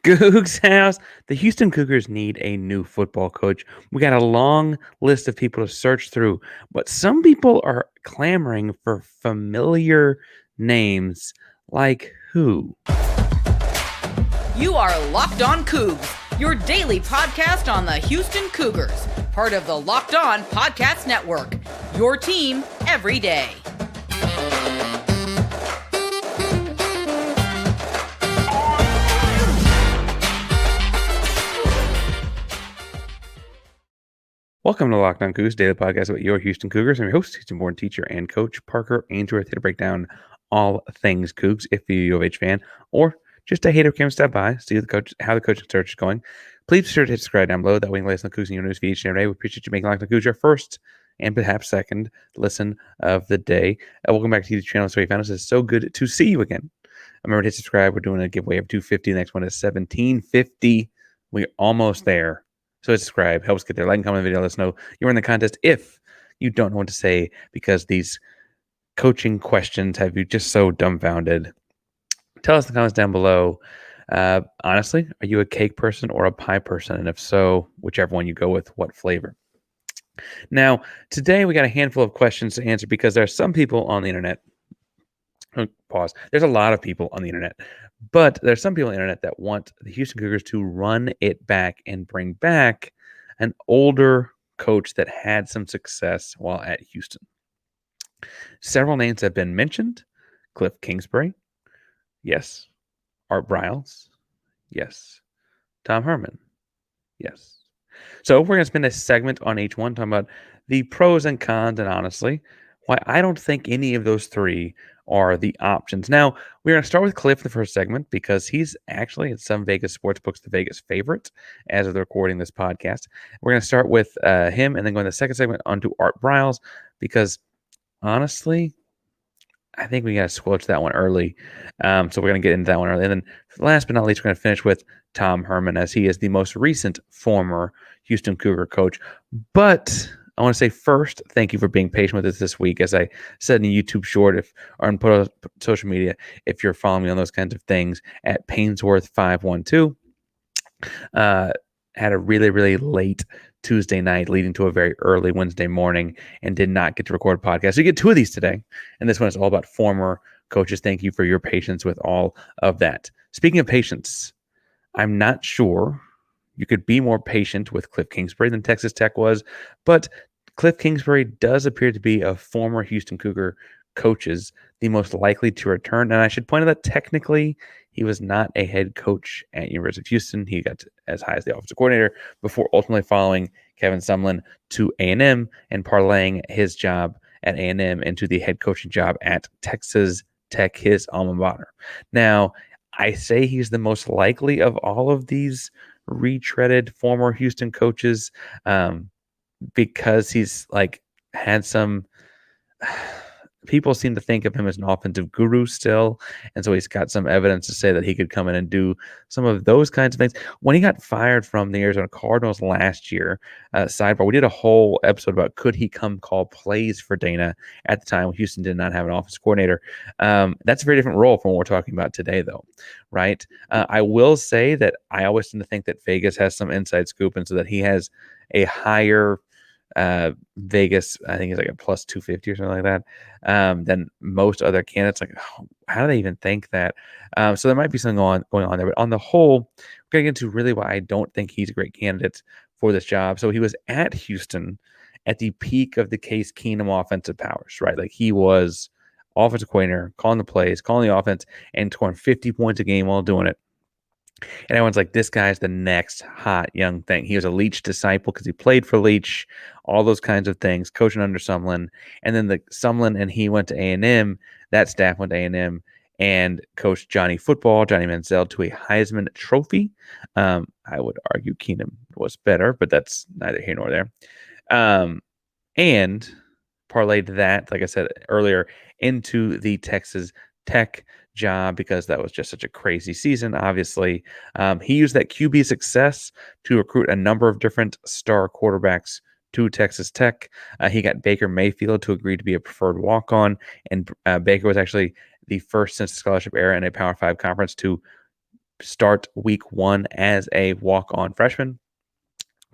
Coogs House. The Houston Cougars need a new football coach. We got a long list of people to search through, but some people are clamoring for familiar names like who? You are Locked On Cougs, your daily podcast on the Houston Cougars, part of the Locked On Podcast Network, your team every day. Welcome to Locked On Cougars, daily podcast about your Houston Cougars. I'm your host, Houston-born teacher and coach Parker Ainsworth, here to break down all things Cougs. If you're a U of H fan or just a hater who came to stop by, see how the coaching search is going, please be sure to hit subscribe down below. That way you can listen to Cougs in your news feed each and every day. We appreciate you making Locked On Cougars your first and perhaps second listen of the day. Welcome back to the channel. So you found us. It's so good to see you again. Remember to hit subscribe. We're doing a giveaway of $250. The next one is $1,750. We're almost there. So subscribe, helps get there. Like and comment on the video. Let us know you're in the contest if you don't know what to say because these coaching questions have you just so dumbfounded. Tell us in the comments down below. Honestly, are you a cake person or a pie person? And if so, whichever one you go with, what flavor? Now, today we got a handful of questions to answer because there are some people on the internet. Pause. There's a lot of people on the internet, but there's some people on the internet that want the Houston Cougars to run it back and bring back an older coach that had some success while at Houston. Several names have been mentioned. Kliff Kingsbury. Yes. Art Briles. Yes. Tom Herman. Yes. So we're going to spend a segment on each one talking about the pros and cons and honestly, why I don't think any of those three are the options. Now, we're going to start with Kliff in the first segment because he's actually in some Vegas sports books the Vegas favorite as of the recording this podcast. We're going to start with him and then go in the second segment onto Art Briles because honestly, I think we got to squelch that one early. So we're going to get into that one early. And then last but not least, we're going to finish with Tom Herman as he is the most recent former Houston Cougar coach. But I want to say first, thank you for being patient with us this week. As I said in the YouTube short, or on social media, if you're following me on those kinds of things, at Painsworth512, had a really, really late Tuesday night leading to a very early Wednesday morning and did not get to record a podcast. So you get two of these today. And this one is all about former coaches. Thank you for your patience with all of that. Speaking of patience, I'm not sure you could be more patient with Kliff Kingsbury than Texas Tech was, but Kliff Kingsbury does appear to be a former Houston Cougar coaches the most likely to return. And I should point out that technically he was not a head coach at University of Houston. He got as high as the offensive coordinator before ultimately following Kevin Sumlin to A&M and parlaying his job at A&M into the head coaching job at Texas Tech, his alma mater. Now, I say he's the most likely of all of these retreaded former Houston coaches because he's had some people seem to think of him as an offensive guru still, and so he's got some evidence to say that he could come in and do some of those kinds of things. When he got fired from the Arizona Cardinals last year, sidebar, we did a whole episode about could he come call plays for Dana at the time when Houston did not have an offensive coordinator. That's a very different role from what we're talking about today, though, right? I will say that I always tend to think that Vegas has some inside scoop, and so that he has a higher Vegas, I think, is like a plus 250 or something like that, than most other candidates. Like, how do they even think that? So there might be something going on there. But on the whole, we're going to get into really why I don't think he's a great candidate for this job. So he was at Houston at the peak of the Case Keenum offensive powers, right? Like he was offensive coordinator, calling the plays, calling the offense, and scoring 50 points a game while doing it. And everyone's like, this guy's the next hot young thing. He was a Leach disciple because he played for Leach, all those kinds of things, coaching under Sumlin. And then the Sumlin and he went to A&M. That staff went to A&M and coached Johnny Manziel, to a Heisman Trophy. I would argue Keenum was better, but that's neither here nor there. And parlayed that, like I said earlier, into the Texas Tech job because that was just such a crazy season. Obviously, he used that QB success to recruit a number of different star quarterbacks to Texas Tech. He got Baker Mayfield to agree to be a preferred walk-on, and Baker was actually the first since the scholarship era in a Power 5 conference to start week 1 as a walk-on freshman.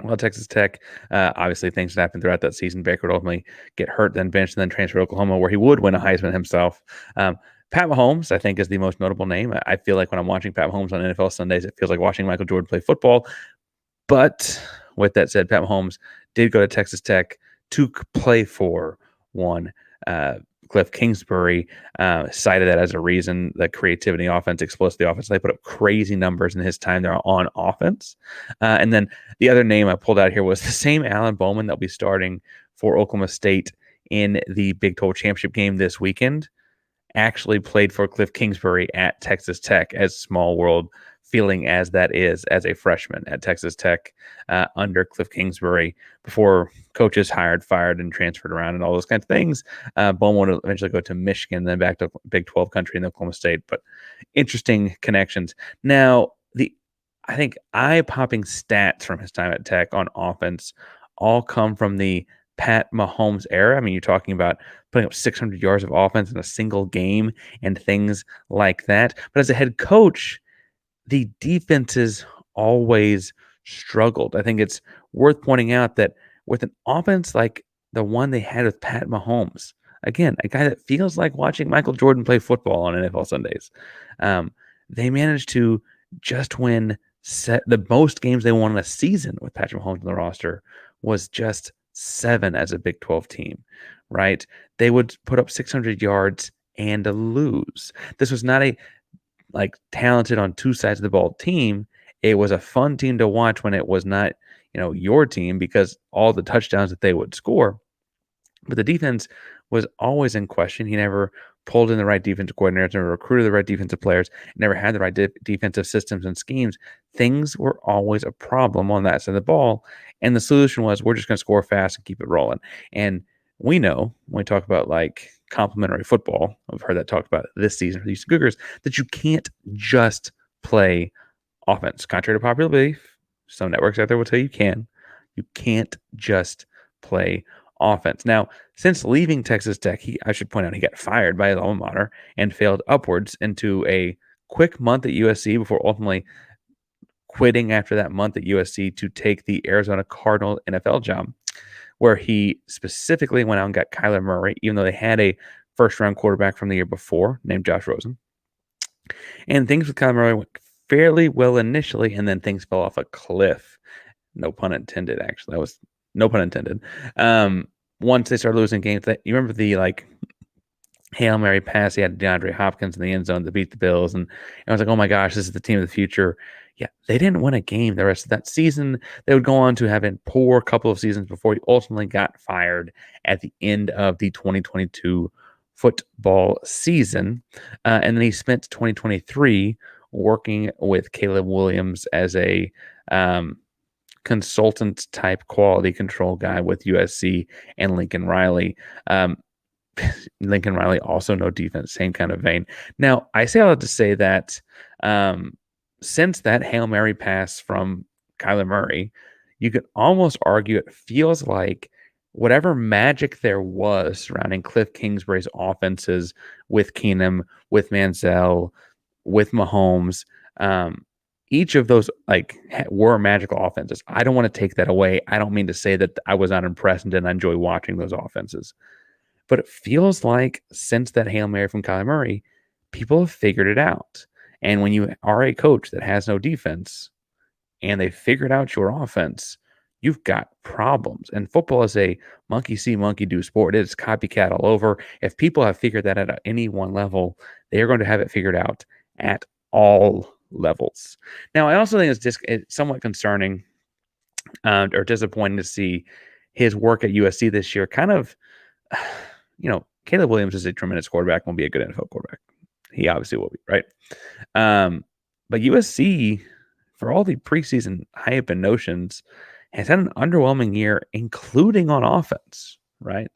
Well, Texas Tech, obviously things that happened throughout that season. Baker would ultimately get hurt, then benched, and then transfer to Oklahoma, where he would win a Heisman himself. Pat Mahomes, I think, is the most notable name. I feel like when I'm watching Pat Mahomes on NFL Sundays, it feels like watching Michael Jordan play football. But with that said, Pat Mahomes did go to Texas Tech to play for one. Kliff Kingsbury cited that as a reason, the creativity offense, explosive offense. They put up crazy numbers in his time there on offense. And then the other name I pulled out here was the same Alan Bowman that'll be starting for Oklahoma State in the Big 12 championship game this weekend. Actually played for Kliff Kingsbury at Texas Tech, as small world feeling as that is, as a freshman at Texas Tech under Kliff Kingsbury, before coaches hired, fired, and transferred around and all those kinds of things. Bowman would eventually go to Michigan, then back to Big 12 country in Oklahoma State. But interesting connections. Now, I think eye-popping stats from his time at Tech on offense all come from the Pat Mahomes era. I mean, you're talking about putting up 600 yards of offense in a single game and things like that. But as a head coach, the defenses always struggled. I think it's worth pointing out that with an offense like the one they had with Pat Mahomes, again, a guy that feels like watching Michael Jordan play football on NFL Sundays, they managed to just win the most games they won in a season with Patrick Mahomes on the roster was just 7 as a Big 12 team, right? They would put up 600 yards and lose. This was not a talented on two sides of the ball team. It was a fun team to watch when it was not, your team, because all the touchdowns that they would score. But the defense was always in question. He never pulled in the right defensive coordinators, never recruited the right defensive players, never had the right defensive systems and schemes. Things were always a problem on that side of the ball. And the solution was, we're just going to score fast and keep it rolling. And we know when we talk about complementary football, I've heard that talked about this season for the Houston Cougars, that you can't just play offense. Contrary to popular belief, some networks out there will tell you can. You can't just play offense. Now, since leaving Texas Tech, I should point out he got fired by his alma mater and failed upwards into a quick month at USC before ultimately quitting after that month at USC to take the Arizona Cardinals NFL job, where he specifically went out and got Kyler Murray, even though they had a first-round quarterback from the year before named Josh Rosen. And things with Kyler Murray went fairly well initially, and then things fell off a cliff. No pun intended, actually. That was no pun intended. Once they started losing games, you remember the Hail Mary pass he had DeAndre Hopkins in the end zone to beat the Bills, and I was like, oh my gosh, this is the team of the future. Yeah, they didn't win a game the rest of that season. They would go on to have a poor couple of seasons before he ultimately got fired at the end of the 2022 football season. And then he spent 2023 working with Caleb Williams as a consultant type quality control guy with USC and Lincoln Riley. Lincoln Riley, also no defense, same kind of vein. Now, I say all that to say that since that Hail Mary pass from Kyler Murray, you could almost argue it feels like whatever magic there was surrounding Kliff Kingsbury's offenses with Keenum, with Manziel, with Mahomes, each of those were magical offenses. I don't want to take that away. I don't mean to say that I was not impressed and didn't enjoy watching those offenses. But it feels like since that Hail Mary from Kyler Murray, people have figured it out. And when you are a coach that has no defense and they figured out your offense, you've got problems. And football is a monkey see, monkey do sport. It's copycat all over. If people have figured that out at any one level, they are going to have it figured out at all levels. Now, I also think it's somewhat concerning or disappointing to see his work at USC this year. Kind of, Caleb Williams is a tremendous quarterback, will be a good NFL quarterback. He obviously will be, right? But USC, for all the preseason hype and notions, has had an underwhelming year, including on offense, right?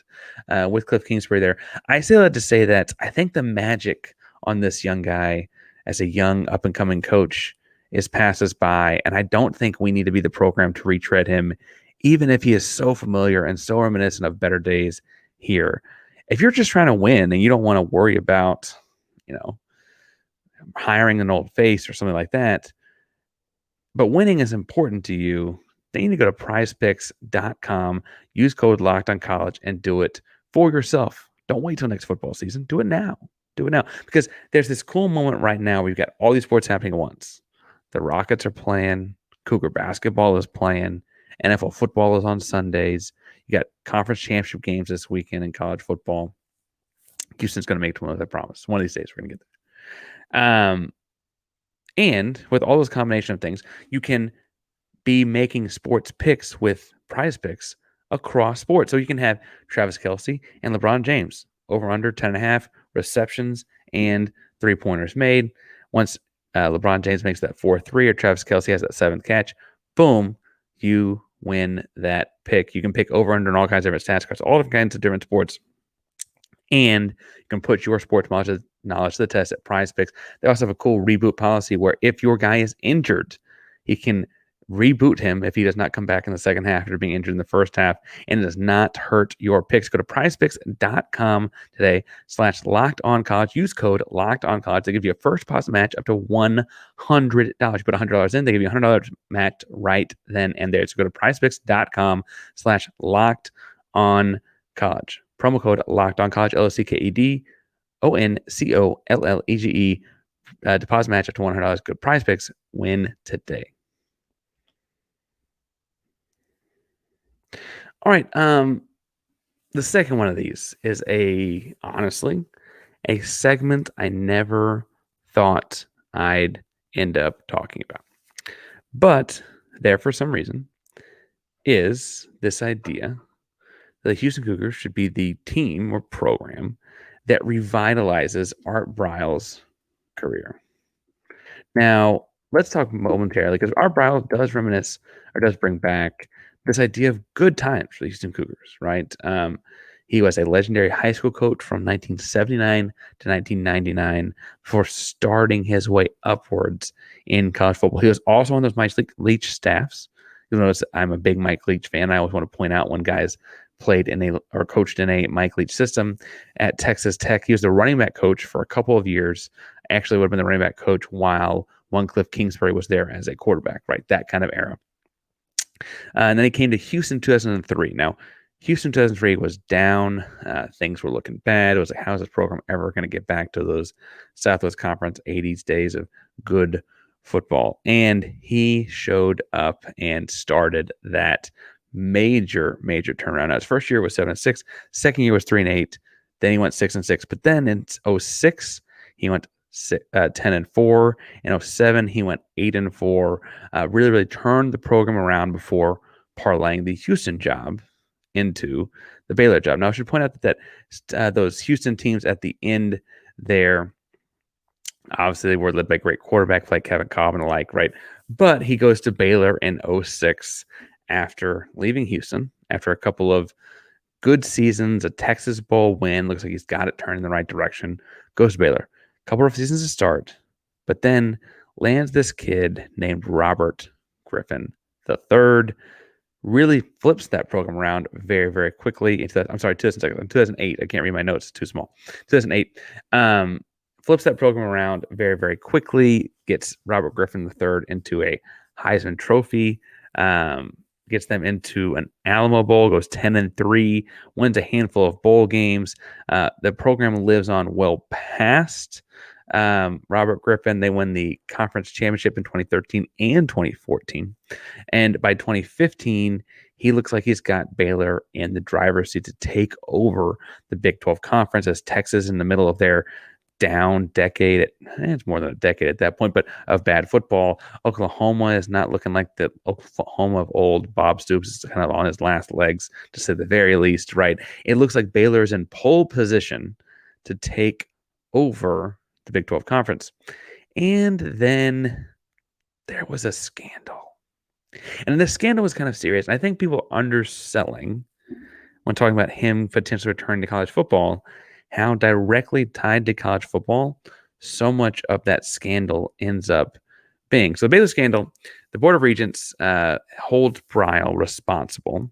With Kliff Kingsbury there. I say that to say that I think the magic on this young guy as a young up-and-coming coach is passes by, and I don't think we need to be the program to retread him, even if he is so familiar and so reminiscent of better days here. If you're just trying to win and you don't want to worry about, hiring an old face or something like that, but winning is important to you, then you need to go to prizepicks.com, use code LOCKEDONCollege, and do it for yourself. Don't wait till next football season. Do it now. Do it now. Because there's this cool moment right now where you've got all these sports happening at once. The Rockets are playing, Cougar basketball is playing, NFL football is on Sundays. You got conference championship games this weekend in college football. Houston's going to make it to one of, I promise. One of these days we're going to get there. And with all those combination of things, you can be making sports picks with Prize Picks across sports. So you can have Travis Kelce and LeBron James over under 10.5 receptions and 3-pointers made. Once LeBron James makes that 4-3 or Travis Kelce has that 7th catch, boom, you win that pick. You can pick over under in all kinds of different stats across all different kinds of different sports. And you can put your sports knowledge to the test at Prize Picks. They also have a cool reboot policy where if your guy is injured, he can reboot him if he does not come back in the second half after being injured in the first half, and it does not hurt your picks. Go to prizepicks.com today /LockedOnCollege. Use code LockedOnCollege. They give you a first deposit match up to $100. You put $100 in, they give you $100 match right then and there. So go to prizepicks.com /LockedOnCollege. Promo code LockedOnCollege, LOCKEDONCOLLEGE. Deposit match up to $100. Good Prize Picks. Win today. All right. The second one of these is honestly, a segment I never thought I'd end up talking about. But there, for some reason, is this idea that the Houston Cougars should be the team or program that revitalizes Art Briles' career. Now, let's talk momentarily, because Art Briles does reminisce or does bring back this idea of good times for the Houston Cougars, right? He was a legendary high school coach from 1979 to 1999 before starting his way upwards in college football. He was also on those Mike Leach staffs. You'll notice I'm a big Mike Leach fan. I always want to point out when guys played in or coached in a Mike Leach system at Texas Tech. He was the running back coach for a couple of years. Actually would have been the running back coach while one Kliff Kingsbury was there as a quarterback, right? That kind of era. And then he came to Houston 2003. Now, Houston 2003 was down. Things were looking bad. It was like, how is this program ever going to get back to those Southwest Conference 80s days of good football? And he showed up and started that major turnaround. Now, his first year was 7-6. Second year was 3-8. Then he went 6-6. But then in 2006, he went 10-4. In 2007, he went 8-4. Really turned the program around before parlaying the Houston job into the Baylor job. Now, I should point out that those Houston teams at the end there, obviously they were led by great quarterbacks like Kevin Cobb and the like, right? But he goes to Baylor in 2006 after leaving Houston, after a couple of good seasons, a Texas Bowl win. Looks like he's got it turned in the right direction. Goes to Baylor. Couple of seasons to start, but then lands this kid named Robert Griffin III. Really flips that program around very, very quickly. 2008. I can't read my notes; it's too small. 2008. Flips that program around very, very quickly. Gets Robert Griffin III into a Heisman Trophy. Gets them into an Alamo Bowl. Goes 10-3. Wins a handful of bowl games. The program lives on well past Robert Griffin. They win the conference championship in 2013 and 2014. And by 2015, he looks like he's got Baylor in the driver's seat to take over the Big 12 conference as Texas in the middle of their down decade. It's more than a decade at that point, but of bad football. Oklahoma is not looking like the Oklahoma of old. Bob Stoops is kind of on his last legs, to say the very least, right? It looks like Baylor is in pole position to take over the Big 12 Conference. And then there was a scandal. And the scandal was kind of serious. And I think people are underselling when talking about him potentially returning to college football, how directly tied to college football so much of that scandal ends up being. So the Baylor scandal, the Board of Regents holds Briles responsible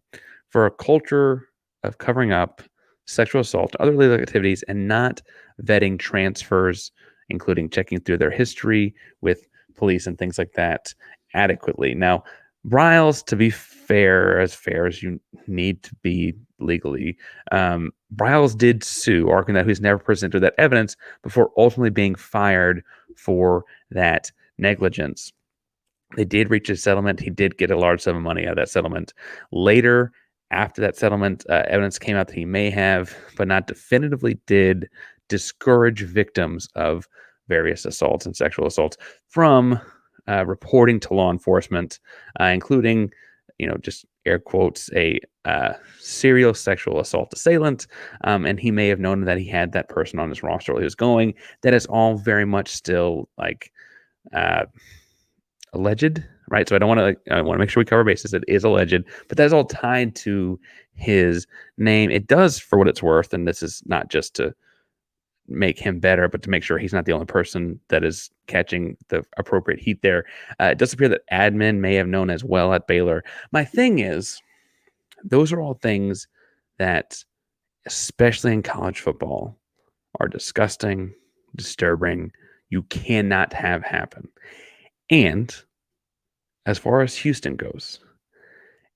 for a culture of covering up sexual assault, other illegal activities, and not vetting transfers including checking through their history with police and things like that adequately. Now, Briles, to be fair as you need to be legally, Briles did sue, arguing that he's never presented that evidence before ultimately being fired for that negligence. They did reach a settlement. He did get a large sum of money out of that settlement. Later, after that settlement, evidence came out that he may have, but not definitively did, discourage victims of various assaults and sexual assaults from reporting to law enforcement, including, just air quotes, a serial sexual assault assailant. And he may have known that he had that person on his roster while he was going. That is all very much still like alleged, right? So I want to make sure we cover bases. It is alleged, but that is all tied to his name. It does, for what it's worth, and this is not just to make him better, but to make sure he's not the only person that is catching the appropriate heat there. It does appear that admin may have known as well at Baylor. My thing is, those are all things that, especially in college football, are disgusting, disturbing. You cannot have happen. And as far as Houston goes,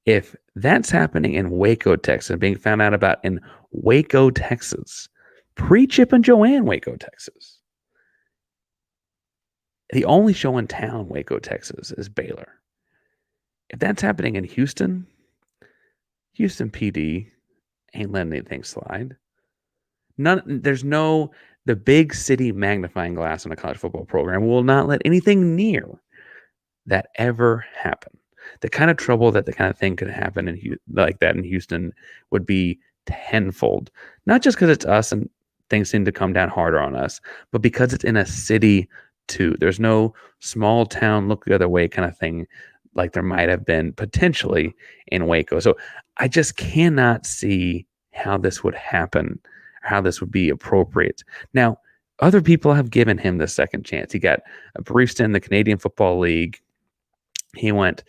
if that's happening in Waco, Texas, being found out about in Waco, Texas, pre-Chip and Joanne, Waco, Texas, the only show in town, Waco, Texas, is Baylor. If that's happening in Houston PD ain't letting anything slide. The big city magnifying glass in a college football program will not let anything near that ever happen. The kind of trouble that the kind of thing could happen like that in Houston would be tenfold. Not just because it's us and things seem to come down harder on us, but because it's in a city too. There's no small town look the other way kind of thing like there might have been potentially in Waco. So I just cannot see how this would happen, how this would be appropriate. Now, other people have given him the second chance. He got a brief stint in the Canadian Football League. He went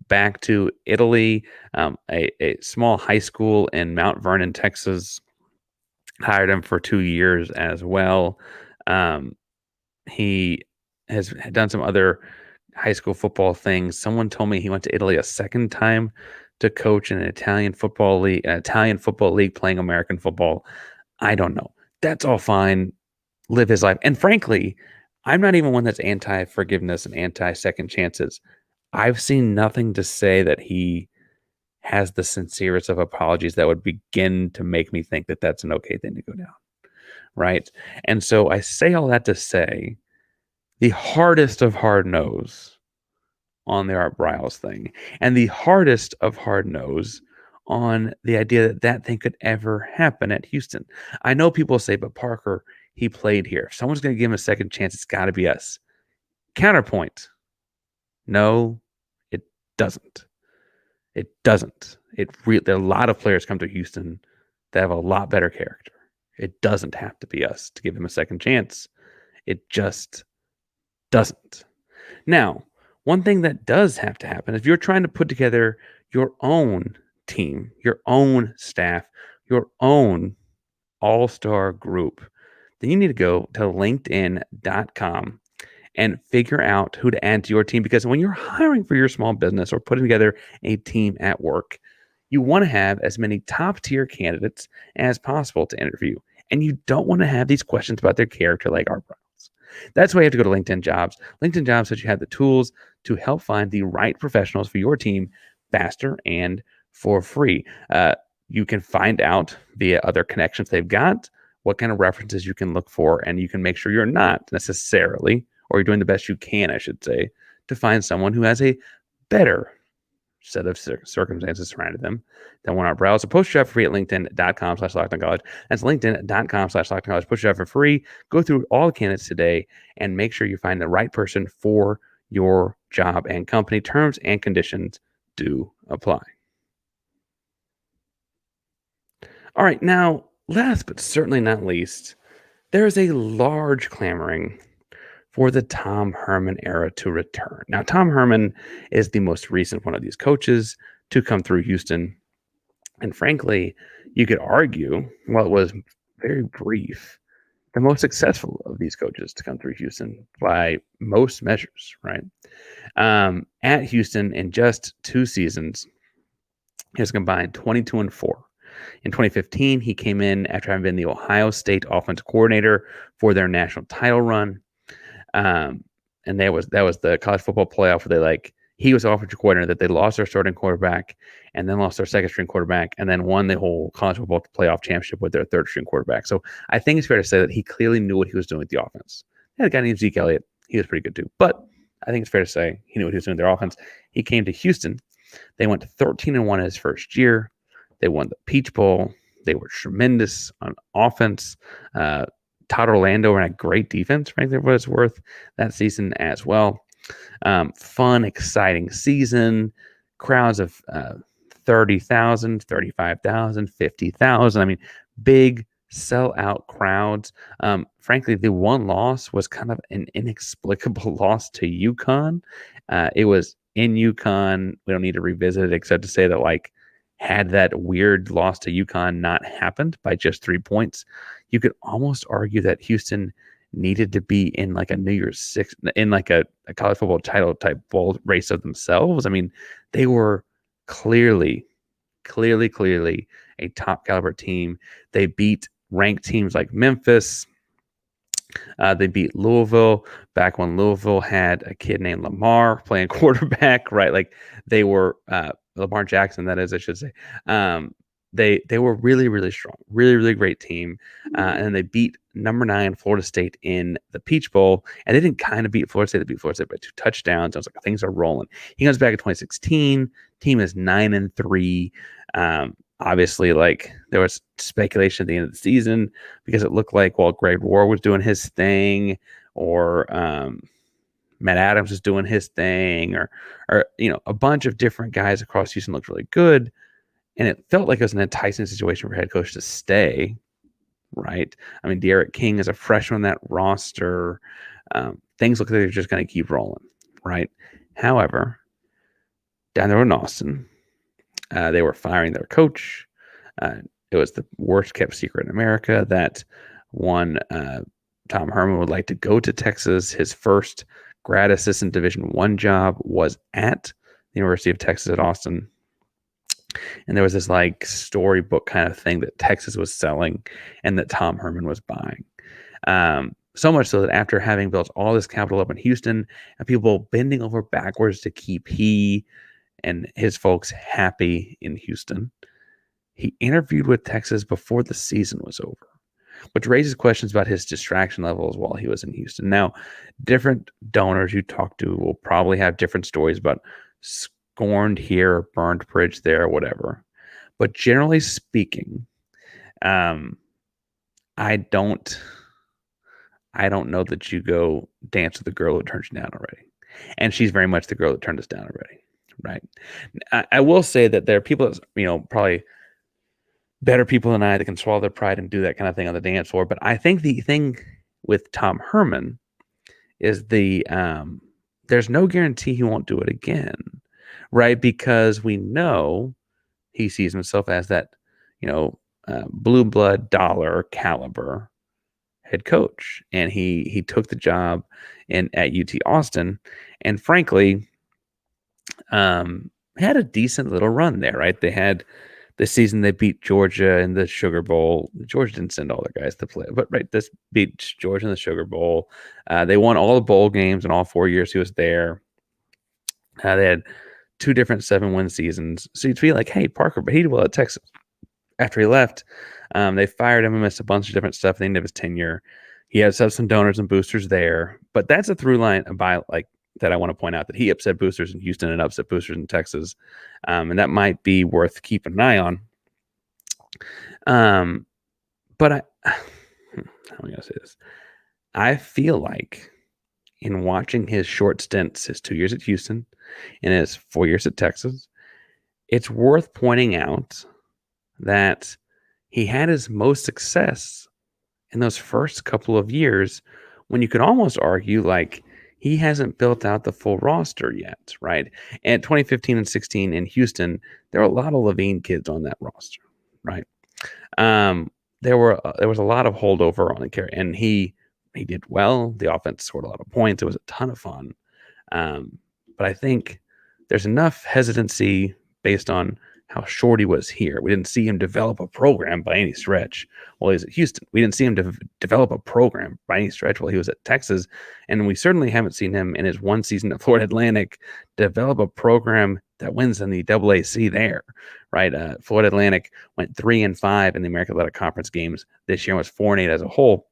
back to Italy, a small high school in Mount Vernon, Texas, hired him for 2 years as well. He has done some other high school football things. Someone told me he went to Italy a second time to coach in an Italian football league playing American football. I don't know. That's all fine. Live his life. And frankly, I'm not even one that's anti-forgiveness and anti-second chances. I've seen nothing to say that he has the sincerest of apologies that would begin to make me think that that's an okay thing to go down, right? And so I say all that to say the hardest of hard no's on the Art Briles thing, and the hardest of hard no's on the idea that that thing could ever happen at Houston. I know people say, but Parker, he played here. If someone's going to give him a second chance, it's got to be us. Counterpoint. No, it doesn't. It doesn't. There are a lot of players come to Houston that have a lot better character. It doesn't have to be us to give him a second chance. It just doesn't. Now, one thing that does have to happen, if you're trying to put together your own team, your own staff, your own all-star group, then you need to go to linkedin.com and figure out who to add to your team. Because when you're hiring for your small business or putting together a team at work, you want to have as many top-tier candidates as possible to interview. And you don't want to have these questions about their character like Art Briles. That's why you have to go to LinkedIn Jobs. LinkedIn Jobs says you have the tools to help find the right professionals for your team faster and for free. You can find out via other connections they've got what kind of references you can look for, and you can make sure you're not necessarily, or you're doing the best you can, I should say, to find someone who has a better set of circumstances surrounding them than one Art Briles. So post your job for free at linkedin.com/LockedOnCollege. That's linkedin.com/LockedOnCollege. Post your job for free. Go through all the candidates today and make sure you find the right person for your job and company. Terms and conditions do apply. All right, now, last but certainly not least, there is a large clamoring for the Tom Herman era to return. Now, Tom Herman is the most recent one of these coaches to come through Houston. And frankly, you could argue, while it was very brief, the most successful of these coaches to come through Houston by most measures, right? At Houston, in just 2 seasons, he has combined 22-4. In 2015, he came in after having been the Ohio State offensive coordinator for their national title run. And that was the college football playoff where he was offensive coordinator, that they lost their starting quarterback and then lost their second string quarterback and then won the whole college football playoff championship with their third string quarterback. So I think it's fair to say that he clearly knew what he was doing with the offense. They had a guy named Zeke Elliott. He was pretty good too. But I think it's fair to say he knew what he was doing with their offense. He came to Houston. They went to 13-1 his first year. They won the Peach Bowl. They were tremendous on offense. Todd Orlando ran a great defense, frankly, for what it's worth, that season as well. Fun, exciting season. Crowds of 30,000, 35,000, 50,000. I mean, big sellout crowds. Frankly, the one loss was kind of an inexplicable loss to UConn. It was in UConn. We don't need to revisit it except to say that, had that weird loss to UConn not happened by just 3 points, you could almost argue that Houston needed to be in a New Year's Six, in a college football title type bowl race of themselves. I mean, they were clearly a top caliber team. They beat ranked teams like Memphis. They beat Louisville back when Louisville had a kid named Lamar playing quarterback, right? They were Lamar Jackson, that is, I should say. They were really, really strong, really, really great team. And they beat number 9 Florida State in the Peach Bowl. And they didn't kind of beat Florida State. They beat Florida State by 2 touchdowns. I was like, things are rolling. He comes back in 2016. Team is 9-3. Obviously, there was speculation at the end of the season because it looked like, Greg Rohr was doing his thing, or Matt Adams was doing his thing, or a bunch of different guys across Houston looked really good. And it felt like it was an enticing situation for head coach to stay, right? I mean, Derek King is a freshman on that roster. Things look like they're just going to keep rolling, right? However, down there in Austin, they were firing their coach. It was the worst kept secret in America that Tom Herman would like to go to Texas. His first grad assistant Division I job was at the University of Texas at Austin. And there was this storybook kind of thing that Texas was selling and that Tom Herman was buying. So much so that after having built all this capital up in Houston and people bending over backwards to keep he and his folks happy in Houston, he interviewed with Texas before the season was over, which raises questions about his distraction levels while he was in Houston. Now, different donors you talk to will probably have different stories about scorned here or burned bridge there or whatever. But generally speaking, I don't know that you go dance with the girl who turned you down already. And she's very much the girl that turned us down already, right? I will say that there are people that, probably better people than I that can swallow their pride and do that kind of thing on the dance floor. But I think the thing with Tom Herman is there's no guarantee he won't do it again, right? Because we know he sees himself as that, blue blood dollar caliber head coach. And he took the job at UT Austin and frankly, had a decent little run there, right? They had this season they beat Georgia in the Sugar Bowl. Georgia didn't send all their guys to play, but this beat Georgia in the Sugar Bowl. They won all the bowl games in all 4 years he was there. They had 2 different 7-win seasons. So you'd be like, hey, Parker, but he did well at Texas. After he left, they fired him and missed a bunch of different stuff at the end of his tenure. He had some donors and boosters there, but that's a through line about that I want to point out, that he upset boosters in Houston and upset boosters in Texas. And that might be worth keeping an eye on. But how am I going to say this? I feel like in watching his short stints, his 2 years at Houston and his 4 years at Texas, it's worth pointing out that he had his most success in those first couple of years when you could almost argue he hasn't built out the full roster yet, right? And 2015 and 16 in Houston, there are a lot of Levine kids on that roster, right? there was a lot of holdover on the carry, and he did well. The offense scored a lot of points. It was a ton of fun. But I think there's enough hesitancy based on how short he was here. We didn't see him develop a program by any stretch while he was at Houston. We didn't see him develop a program by any stretch while he was at Texas. And we certainly haven't seen him in his one season at Florida Atlantic develop a program that wins in the AAC there, right? Florida Atlantic went 3-5 in the American Athletic Conference games this year and was 4-8 as a whole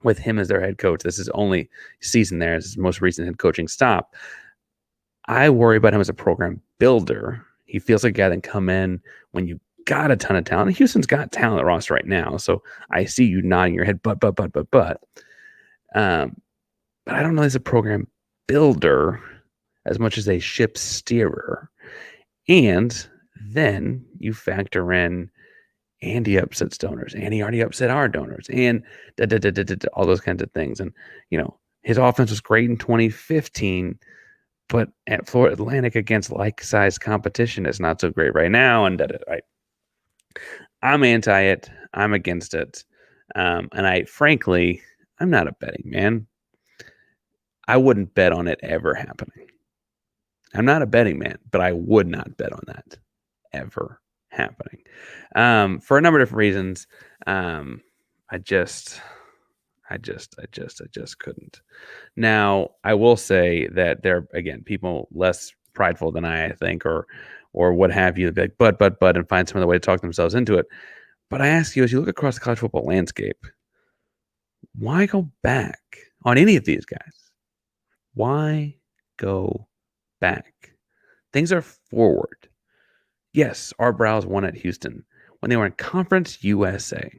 with him as their head coach. This is only season there. This is his most recent head coaching stop. I worry about him as a program builder. He feels like a guy that can come in when you got a ton of talent. Houston's got talent roster right now, so I see you nodding your head, but. But I don't know as a program builder as much as a ship steerer. And then you factor in Andy upsets donors, and he already upset our donors, and all those kinds of things. And, his offense was great in 2015, but at Florida Atlantic against like-sized competition, it's not so great right now. And right. I'm anti it. I'm against it. And frankly, I'm not a betting man. I wouldn't bet on it ever happening. I'm not a betting man, but I would not bet on that ever happening. For a number of different reasons. I just couldn't. Now, I will say that there are, again, people less prideful than I think, or what have you, like, but, and find some other way to talk themselves into it. But I ask you, as you look across the college football landscape, why go back on any of these guys? Why go back? Things are forward. Yes, our Briles won at Houston when they were in Conference USA.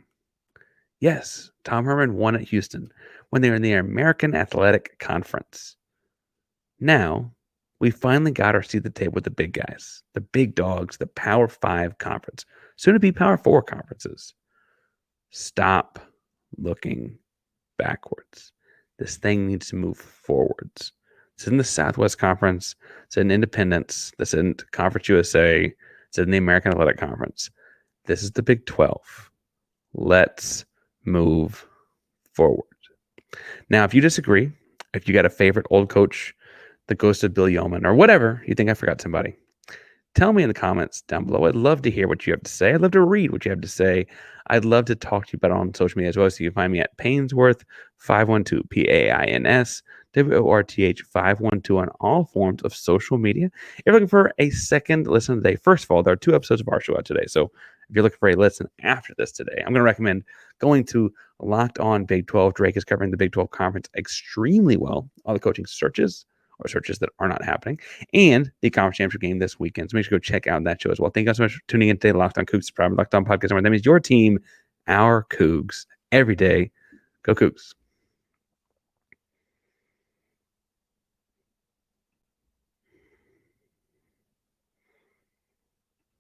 Yes, Tom Herman won at Houston when they were in the American Athletic Conference. Now, we finally got our seat at the table with the big guys, the big dogs, the Power 5 conference, soon to be Power 4 conferences. Stop looking backwards. This thing needs to move forwards. It's in the Southwest Conference. It's in Independence. This isn't Conference USA. It's in the American Athletic Conference. This is the Big 12. Let's move forward. Now, if you disagree, if you got a favorite old coach that goes to Bill Yeoman or whatever, you think I forgot somebody, tell me in the comments down below. I'd love to hear what you have to say. I'd love to read what you have to say. I'd love to talk to you about it on social media as well. So you can find me at Painsworth 512, PAINSWORTH 512 on all forms of social media. If you're looking for a second listen today, first of all, there are 2 episodes of our show out today. So if you're looking for a listen after this today, I'm going to recommend going to Locked On Big 12. Drake is covering the Big 12 conference extremely well. All the coaching searches or searches that are not happening, and the conference championship game this weekend. So make sure to go check out that show as well. Thank you guys so much for tuning in today. Locked On Cougs, Locked On Podcast. That means your team, our Cougs, every day. Go Cougs.